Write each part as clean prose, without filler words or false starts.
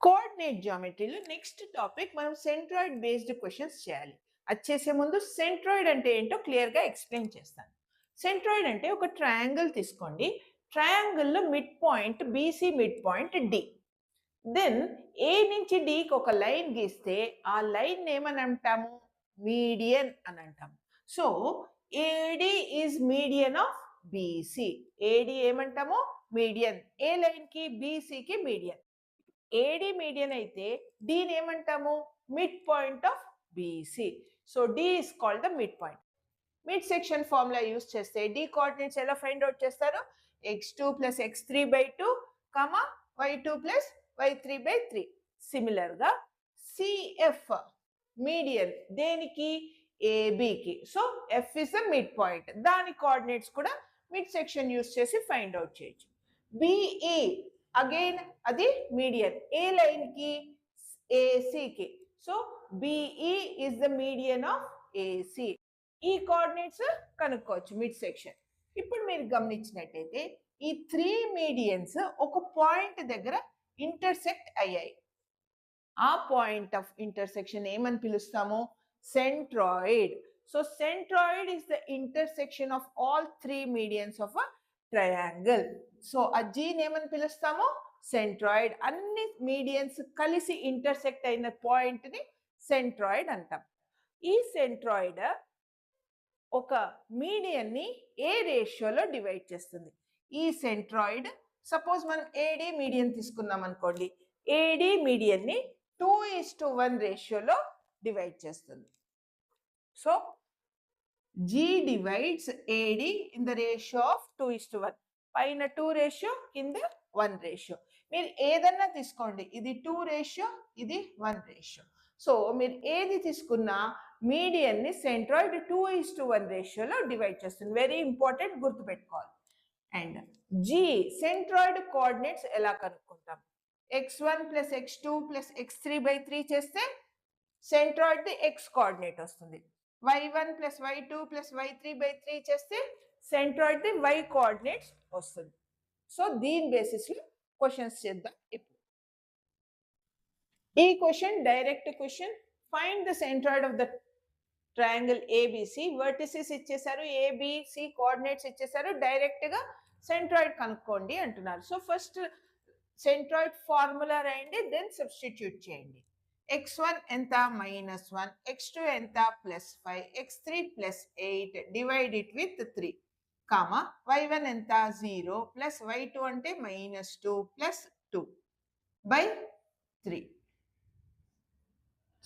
Coordinate జియోమెట్రీలో next topic మనం centroid based questions చేయాలి. అది చేసే ముందు సెంట్రాయిడ్ అంటే ఏంటో క్లియర్గా ఎక్స్ప్లెయిన్ చేస్తాను. సెంట్రాయిడ్ అంటే ఒక ట్రయాంగిల్ తీసుకోండి. ట్రయాంగిల్లో midpoint BC mid point D. Then A నుంచి డికి ఒక లైన్ గీస్తే ఆ లైన్ ఏమని అంటాము? మీడియన్ అని అంటాము. So AD is median of BC. AD ఏమంటాము? మీడియన్. ఏ లైన్కి? బీసీకి మీడియన్. ఏడి మీడియన్ అయితే డీని ఏమంటాము? Mid point of BC. So D is called the mid point. Mid section formula use చేస్తే డి కోఆర్డినేట్స్ ఎలా ఫైండ్ అవుట్ చేస్తారు? x2 + x3/2, y2 + y3/3. సిమిలర్గా సిఎఫ్ మీడియన్ దేనికి? ఏబికి. So F is the mid point. దాని coordinates కూడా mid section use చేసి find out చేయొచ్చు. బిఈ అగైన్ అది మీడియన్. ఏ లైన్ కి? ఏసీకి. So BE is the median of AC. ఈ కోఆర్డినేట్స్ కనుక్కోవచ్చు మిడ్ సెక్షన్. ఇప్పుడు మీరు గమనించినట్టయితే ఈ 3 మీడియన్స్ ఒక పాయింట్ దగ్గర ఇంటర్సెక్ట్ అయ్యాయి. ఆ పాయింట్ ఆఫ్ ఇంటర్సెక్షన్ ఏమని పిలుస్తాము? Centroid. So centroid is the intersection of all 3 medians of a triangle. So ఆ జీని ఏమని పిలుస్తాము? సెంట్రాయిడ్. అన్ని మీడియన్స్ కలిసి ఇంటర్సెక్ట్ అయిన పాయింట్ ని సెంట్రాయిడ్ అంటాం. ఈ సెంట్రాయిడ్ ఒక మీడియన్ ని ఏ రేషియోలో డివైడ్ చేస్తుంది? ఈ సెంట్రాయిడ్ సపోజ్ మనం ఏడి మీడియన్ తీసుకున్నాం అనుకోండి. ఏడి మీడియన్ ని 2:1 రేషియోలో డివైడ్ చేస్తుంది. So G divides AD in the ratio of 2:1. పైన 2 రేషియో, కింద 1 రేషియో. మీరు ఏదన్నా తీసుకోండి, ఇది 2 రేషియో, ఇది 1 రేషియో. సో మీరు ఏది తీసుకున్నా మీడియన్ ని సెంట్రాయిడ్ 2:1 రేషియోలో డివైడ్ చేస్తుంది. వెరీ ఇంపార్టెంట్, గుర్తుపెట్టుకోవాలి. అండ్ G సెంట్రాయిడ్ కోఆర్డినేట్స్ ఎలా కనుక్కుంటాం? x1 + x2 + x3/3 చేస్తే సెంట్రాయిడ్ ది x కోఆర్డినేట్ వస్తుంది. y1 + y2 + y3/3 చేస్తే సెంట్రాయిడ్ ది y కోఆర్డినేట్స్ వస్తుంది. సో దీని బేసిస్ లో క్వశ్చన్స్ చేద్దాం. ఇప్పుడు ఈ question direct question. Find the centroid of the triangle ABC. Vertices ఇచ్చేసారు, ఏబిసి కోఆర్డినేట్స్ ఇచ్చేసారు, డైరెక్ట్ గా సెంట్రాయిడ్ కనుక్కోండి అంటున్నారు. సో ఫస్ట్ సెంట్రాయిడ్ ఫార్ములా రాయండి, దెన్ సబ్స్టిట్యూట్ చేయండి. x1 ఎంత? -1, x2 ఎంత? +5, x3 +8, divide it with 3, y1 ఎంత? 0, y2 అంటే -2 + 2/3.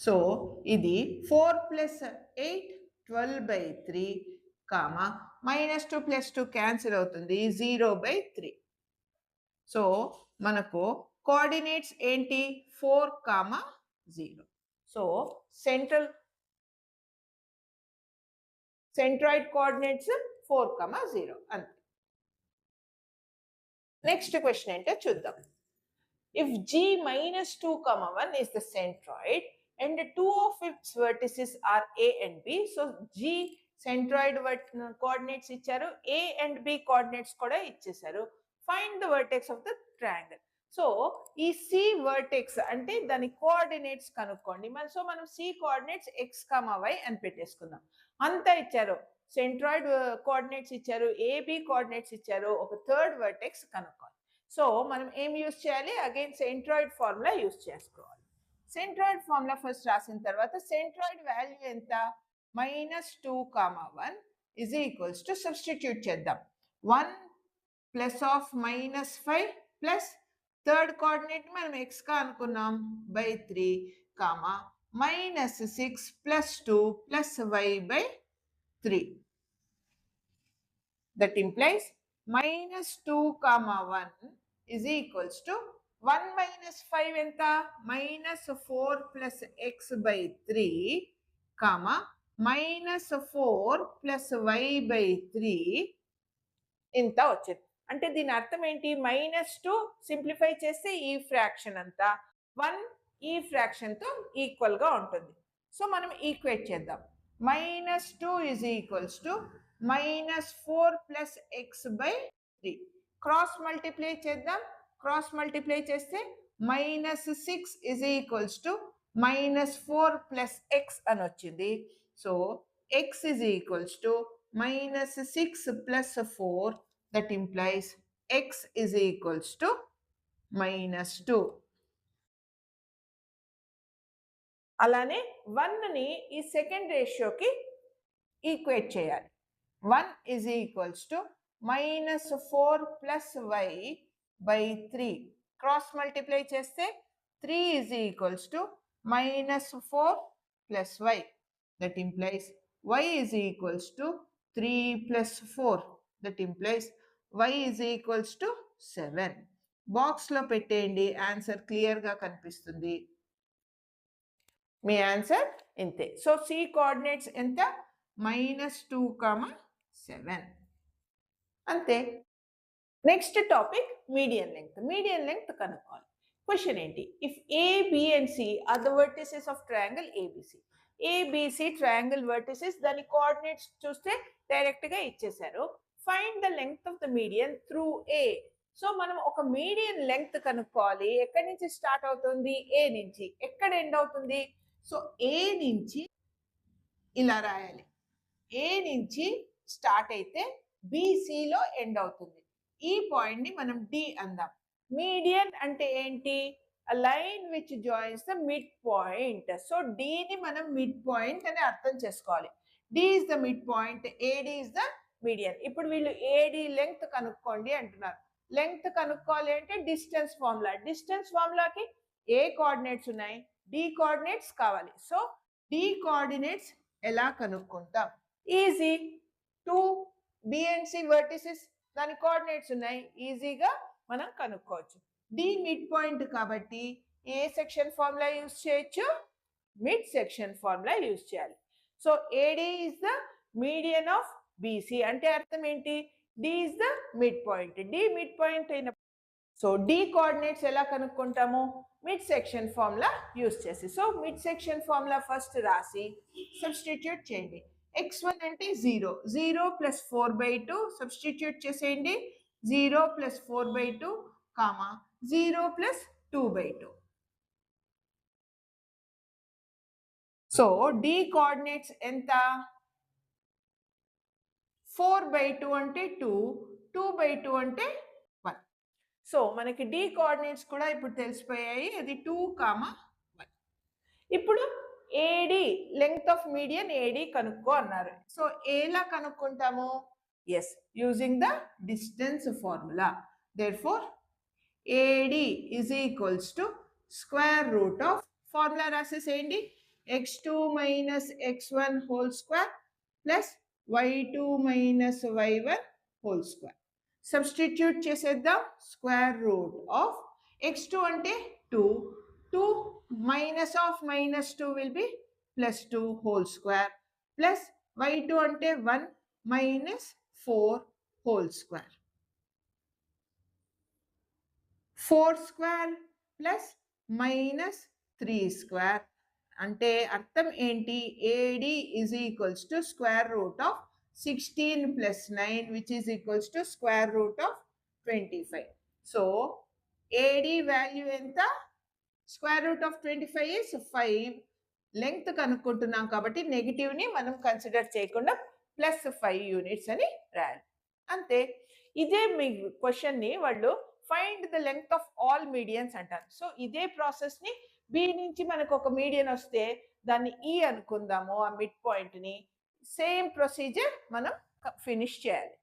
సో ఇది 4 + 8 12/3, -2 + 2 క్యాన్సిల్ అవుతుంది, 0/3. సో మనకు కోఆర్డినేట్స్ ఏంటి? 4, 0. సో సెంట్రాయిడ్ కోఆర్డినేట్స్ 4, 0 అంతే. నెక్స్ట్ క్వశ్చన్ ఏంటో చూద్దాం. If G -2, 1 is the centroid and two of its vertices are A and B. So G centroid coordinates ఇచ్చారు, A and B coordinates కూడా ఇచ్చేసారు. Find the vertex of the triangle. So ఈ C vertex అంటే దాని coordinates కనుక్కోండి. So మనం C coordinates x, y అని పెట్టేసుకుందాం. అంతా ఇచ్చారు, సెంట్రాయిడ్ కోఆర్డినేట్స్ ఇచ్చారు, ఏబి కోఆర్డినేట్స్ ఇచ్చారు, ఒక థర్డ్ వర్టెక్స్ కనుక్కోవాలి. సో మనం ఏం యూజ్ చేయాలి? అగైన్ సెంట్రాయిడ్ ఫార్ములా యూజ్ చేసుకోవాలి. సెంట్రాయిడ్ ఫార్ములా ఫస్ట్ రాసిన తర్వాత సెంట్రాయిడ్ వాల్యూ ఎంత? -2, 1 ఇజ్ ఈక్వల్స్ టు సబ్స్టిట్యూట్ చేద్దాం. 1 + -5 ప్లస్ థర్డ్ కోఆర్డినేట్ మనం x గా అనుకున్నాం /3, -6 + 2 + y/3. That implies -2, 1 is equals to 1 - 5 ఎంత? -4 + x/3, -4 + y/3 ఇంత వచ్చింది. అంటే దీని అర్థం ఏంటి? -2 సింప్లిఫై చేస్తే ఈ ఫ్రాక్షన్ అంతా, 1 ఈ ఫ్రాక్షన్ తో ఈక్వల్ గా ఉంటుంది. సో మనం ఈక్వేట్ చేద్దాం. -2 is equals to -4 + x/3. Cross multiply చేద్దాం. క్రాస్ మల్టిప్లై చేస్తే -6 is equals to -4 plus x అని వచ్చింది. So x is equals to -6 plus 4, that implies x is equals to -2. అలానే 1ని ఈ సెకండ్ రేషియోకి ఈక్వేట్ చేయాలి. 1 is equals to -4 plus y by 3. Cross multiply చేస్తే 3 is equals to -4 plus y. That implies y is equals to 3 plus 4. That implies y is equals to 7. బాక్స్లో పెట్టేయండి, answer క్లియర్గా కనిపిస్తుంది. మీ ఆన్సర్ ఇంతే. సో సి కోఆర్డినేట్స్ ఎంత? -2, 7 అంతే. Next topic median length. Median length కనుక్కోవాలి. క్వశ్చన్ ఏంటి? If A, B and C are the vertices of triangle ABC. ABC triangle vertices, దాని కోఆర్డినేట్స్ చూస్తే డైరెక్ట్ గా ఇచ్చేశారు. Find the length of the median through A. So మనం ఒక median length కనుక్కోవాలి. ఎక్కడి నుంచి స్టార్ట్ అవుతుంది? ఏ నుంచి. ఎక్కడ ఎండ్ అవుతుంది? సో ఏ నుంచి ఇలా రాయాలి. ఏ నుంచి స్టార్ట్ అయితే బీసీలో ఎండ్ అవుతుంది. ఈ పాయింట్ ని మనం డి అందాం. మీడియన్ అంటే ఏంటి? a line which joins the midpoint. So డిని మనం మిడ్ పాయింట్ అని అర్థం చేసుకోవాలి. D is the mid point, AD is the median. ఇప్పుడు వీళ్ళు ఏడి లెంగ్త్ కనుక్కోండి అంటున్నారు. లెంగ్త్ కనుక్కోవాలి అంటే డిస్టెన్స్ ఫార్ములా. డిస్టెన్స్ ఫార్ములాకి ఏ కోఆర్డినేట్స్ ఉన్నాయి, డి కోఆర్డినేట్స్ కావాలి. సో డి కోఆర్డినేట్స్ ఎలా కనుక్కుంటాం? Easy. 2 B and C vertices, దాని కోఆర్డినేట్స్ ఉన్నాయి, ఈజీగా మనం కనుక్కోవచ్చు. డి మిడ్ పాయింట్ కాబట్టి ఏ సెక్షన్ ఫార్ములా యూజ్ చేయొచ్చు? మిడ్ సెక్షన్ ఫార్ములా యూజ్ చేయాలి. So AD is the median of BC అంటే అర్థం ఏంటి? D is the mid point. D mid point అయిన సో డి కోఆర్డినేట్స్ ఎలా కనుక్కుంటాము? మిడ్ సెక్షన్ ఫార్ములా యూజ్ చేసి. So mid section formula first రాసి substitute చేయండి. x1 అంటే 0, 0 + 4/2 సబ్స్టిట్యూట్ చేసేయండి. 0 + 4/2, 0 + 2/2. సో డి కోఆర్డినేట్స్ ఎంత? 4/2 అంటే 2, 2/2 అంటే 1. సో మనకి డి కోఆర్డినేట్స్ కూడా ఇప్పుడు తెలిసిపోయాయి. అది 2, 1. ఇప్పుడు AD length of median AD కనుక్కో అన్నారు. సో ఎలా కనుక్కుంటాము? Yes, using the distance formula. Therefore AD is equals to square root of formula రాసేసేయండి. x2 - x1 whole square plus y2 - y1 whole square. Substitute చేసేద్దాం. స్క్వేర్ రూట్ ఆఫ్ x2 అంటే 2, 2 minus of -2 will be +2 whole square plus y2 అంటే 1 minus 4 whole square. 4 square plus minus 3 square అంటే అర్థం ఏంటి? AD is equals to square root of 16 plus 9 which is equals to square root of 25. So AD value ఎంత? Square root of 25 is 5. Length కనుక్కుంటున్నాం కాబట్టి నెగిటివ్ని మనం consider చేయకుండా +5 units అని రాయాలి. అంతే. ఇదే మీ క్వశ్చన్ని వాళ్ళు find the length of all medians అంటారు. సో ఇదే ప్రాసెస్ని బి నుంచి మనకు ఒక మీడియన్ వస్తే దాన్ని ఈ అనుకుందాము, ఆ మిడ్ పాయింట్ని. సేమ్ ప్రొసీజర్ మనం ఫినిష్ చేయాలి.